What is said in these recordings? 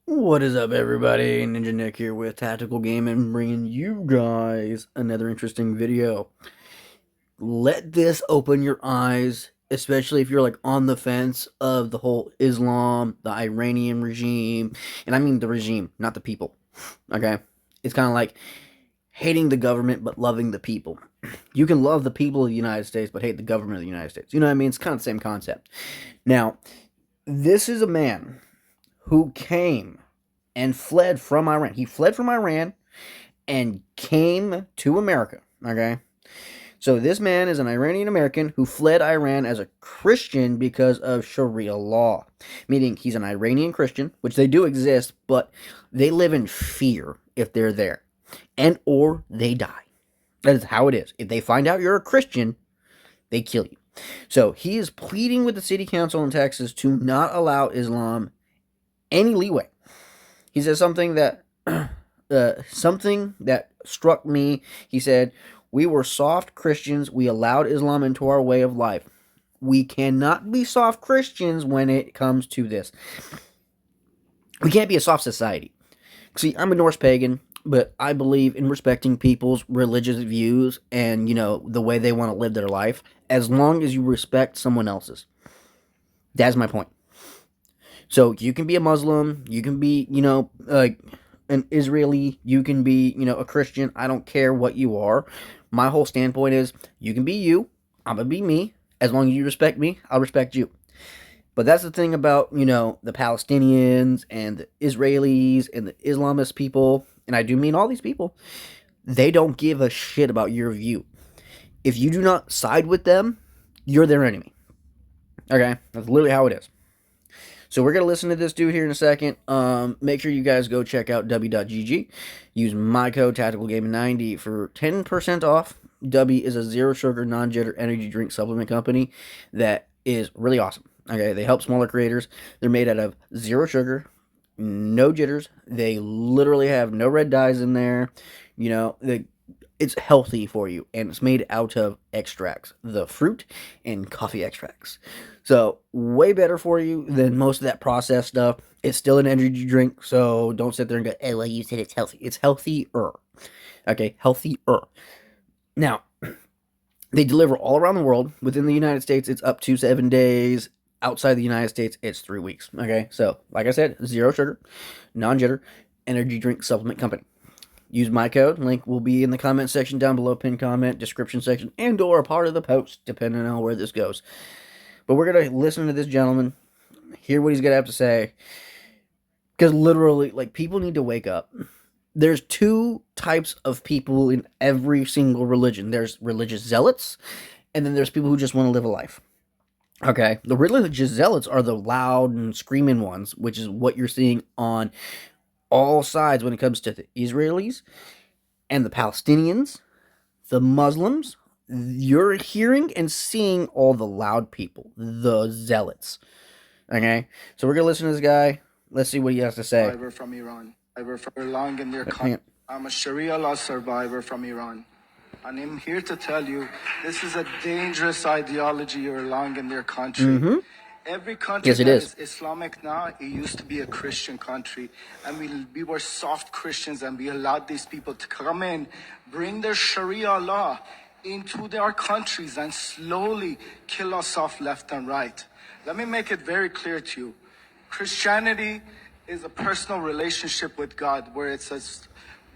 What is up, everybody? Ninja Nick here with Tactical Gaming, bringing you guys another interesting video. Let this open your eyes, especially if you're like on the fence of the whole Islam, the Iranian regime, and I mean the regime, not the people. Okay? It's kind of like hating the government but loving the people. You can love the people of the United States but hate the government of the United States. You know what I mean? It's kind of the same concept. Now, this is a man who came and fled from Iran. He fled from Iran and came to America. Okay. So this man is an Iranian American who fled Iran as a Christian because of Sharia law, meaning he's an Iranian Christian, which they do exist, but they live in fear if they're there, and or they die. That is how it is. If they find out you're a Christian, they kill you. So he is pleading with the city council in Texas to not allow Islam any leeway. He says something that struck me. He said, "We were soft Christians. We allowed Islam into our way of life. We cannot be soft Christians when it comes to this. We can't be a soft society." See, I'm a Norse pagan, but I believe in respecting people's religious views and, the way they want to live their life, as long as you respect someone else's. That's my point. So you can be a Muslim, you can be, an Israeli, you can be, a Christian. I don't care what you are. My whole standpoint is you can be you, I'm going to be me. As long as you respect me, I'll respect you. But that's the thing about, the Palestinians and the Israelis and the Islamist people, and I do mean all these people, they don't give a shit about your view. If you do not side with them, you're their enemy. Okay? That's literally how it is. So we're going to listen to this dude here in a second. Make sure you guys go check out w.gg. Use my code TacticalGaming90 for 10% off. W is a zero sugar, non-jitter energy drink supplement company that is really awesome. Okay, they help smaller creators. They're made out of zero sugar, no jitters. They literally have no red dyes in there. It's healthy for you, and it's made out of extracts, the fruit and coffee extracts. So way better for you than most of that processed stuff. It's still an energy drink, so don't sit there and go, "Oh, well, you said it's healthy." It's healthier. Okay, healthier. Now, they deliver all around the world. Within the United States, it's up to 7 days. Outside the United States, it's 3 weeks. Okay, so like I said, zero sugar, non-jitter, energy drink supplement company. Use my code. Link will be in the comment section down below, pinned comment, description section, and or a part of the post, depending on where this goes. But we're going to listen to this gentleman, hear what he's going to have to say, because literally, people need to wake up. There's two types of people in every single religion. There's religious zealots, and then there's people who just want to live a life. Okay, the religious zealots are the loud and screaming ones, which is what you're seeing on all sides when it comes to the Israelis and the Palestinians, the Muslims. You're hearing and seeing all the loud people, the zealots. Okay, so we're gonna listen to this guy. Let's see what he has to say. Survivor from Iran. Survivor for long in their country. I'm a Sharia law survivor from Iran. And I'm here to tell you, this is a dangerous ideology you're allowing in their country. Mm-hmm. Every country Yes, it that is. Islamic now, it used to be a Christian country. And we were soft Christians and we allowed these people to come in, bring their Sharia law into their countries and slowly kill us off left and right. Let me make it very clear to you. Christianity is a personal relationship with God where it says,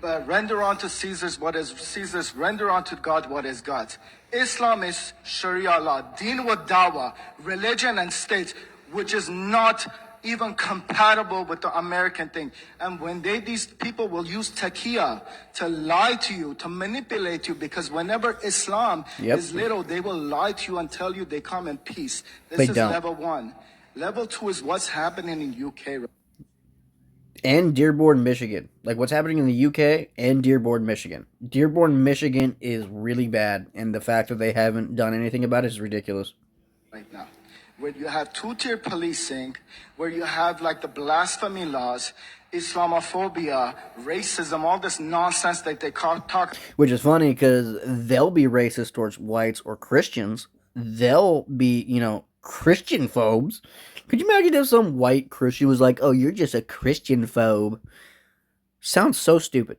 render unto Caesar's what is Caesar's, render unto God what is God's. Islam is Sharia law, deen wa dawa, religion and state, which is not even compatible with the American thing. And when these people will use taqiyya to lie to you, to manipulate you, because whenever Islam is little, they will lie to you and tell you they come in peace. This is level one. Level two is what's happening in UK. And Dearborn, Michigan. Like what's happening in the UK and Dearborn, Michigan. Dearborn, Michigan is really bad, and the fact that they haven't done anything about it is ridiculous. Right now, where you have two-tier policing, where you have the blasphemy laws, Islamophobia, racism, all this nonsense that they talk. Which is funny because they'll be racist towards whites or Christians. They'll be, Christian phobes? Could you imagine if some white Christian was like, "Oh, you're just a Christian phobe"? Sounds so stupid.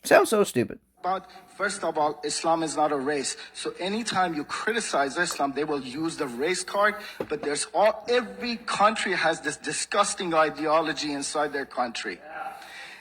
Sounds so stupid. But first of all, Islam is not a race. So anytime you criticize Islam, they will use the race card. But every country has this disgusting ideology inside their country,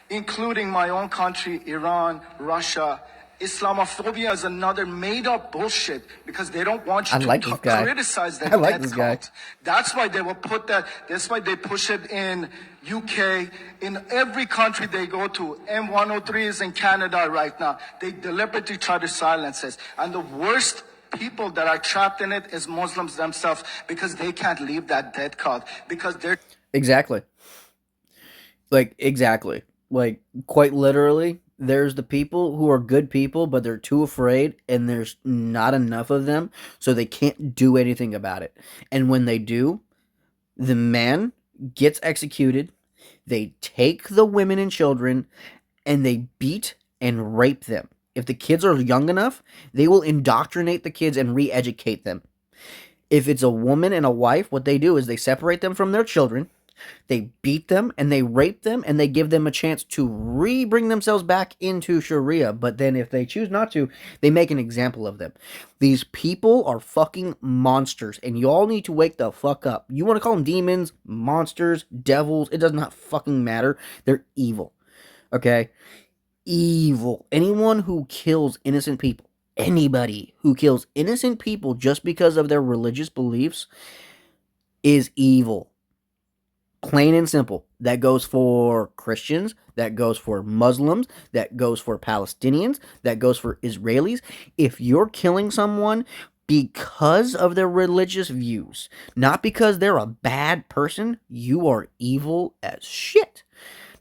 including my own country, Iran, Russia. Islamophobia is another made-up bullshit because they don't want you I like this guy. criticize their I like death this guy. count. That's why they will put that. That's why they push it in UK, in every country they go to. M103 is in Canada right now. They deliberately try to silence us. And the worst people that are trapped in it is Muslims themselves because they can't leave that death count because they're Exactly. Exactly. Quite literally, there's the people who are good people, but they're too afraid, and there's not enough of them, so they can't do anything about it. And when they do, the man gets executed, they take the women and children, and they beat and rape them. If the kids are young enough, they will indoctrinate the kids and re educate them. If it's a woman and a wife, what they do is they separate them from their children, they beat them and they rape them and they give them a chance to bring themselves back into Sharia. But then if they choose not to, they make an example of them. These people are fucking monsters and y'all need to wake the fuck up. You want to call them demons, monsters, devils, it does not fucking matter. They're evil. Okay? Evil. Anyone who kills innocent people, anybody who kills innocent people just because of their religious beliefs is evil. Plain and simple. That goes for Christians, that goes for Muslims, that goes for Palestinians, that goes for Israelis. If you're killing someone because of their religious views, not because they're a bad person, you are evil as shit.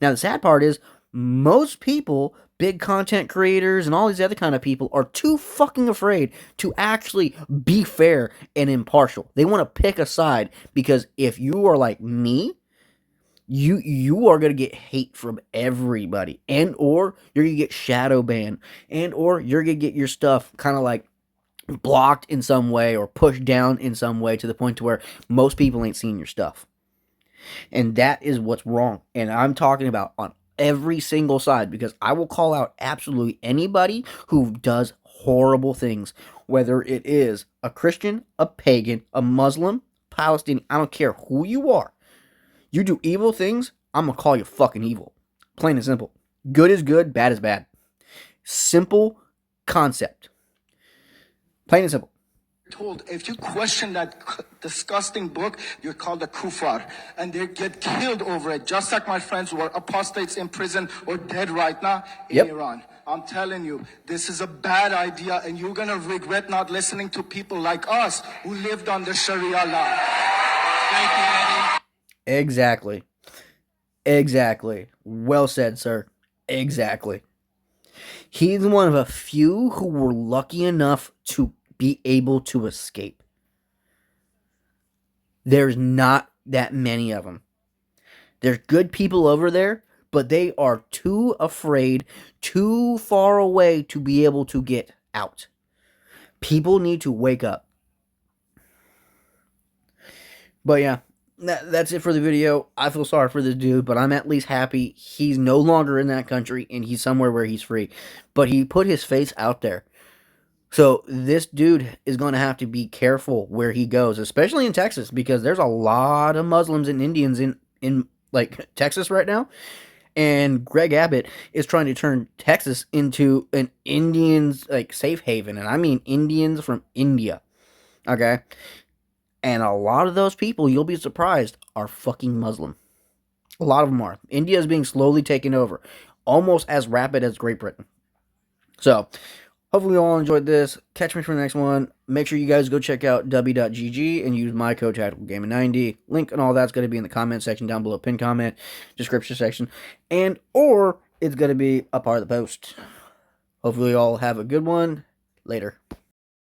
Now, the sad part is, most people, big content creators and all these other kind of people, are too fucking afraid to actually be fair and impartial. They want to pick a side because if you are like me, you are going to get hate from everybody, and or you're going to get shadow banned, and or you're going to get your stuff kind of like blocked in some way or pushed down in some way to the point to where most people ain't seeing your stuff. And that is what's wrong. And I'm talking about on every single side, because I will call out absolutely anybody who does horrible things, whether it is a Christian, a pagan, a Muslim, Palestinian, I don't care who you are. You do evil things, I'm going to call you fucking evil. Plain and simple. Good is good, bad is bad. Simple concept. Plain and simple. told if you question that disgusting book, you're called a kufar, and they get killed over it, just like my friends who are apostates in prison or dead right now in Iran. I'm telling you, this is a bad idea, and you're gonna regret not listening to people like us who lived under Sharia law. Thank you, Eddie. Exactly. Exactly. Well said, sir. Exactly. He's one of a few who were lucky enough to be able to escape. There's not that many of them. There's good people over there, but they are too afraid, too far away to be able to get out. People need to wake up. But yeah, that's it for the video. I feel sorry for this dude, but I'm at least happy he's no longer in that country and he's somewhere where he's free. But he put his face out there. So this dude is going to have to be careful where he goes, especially in Texas, because there's a lot of Muslims and Indians in like Texas right now. And Greg Abbott is trying to turn Texas into an Indians like safe haven, and I mean Indians from India. Okay? And a lot of those people, you'll be surprised, are fucking Muslim. A lot of them are. India is being slowly taken over, almost as rapid as Great Britain. So, hopefully you all enjoyed this. Catch me for the next one. Make sure you guys go check out w.gg and use my code TacticalGaming90. Link and all that's going to be in the comment section down below, pinned comment, description section, and or it's going to be a part of the post. Hopefully you all have a good one. Later.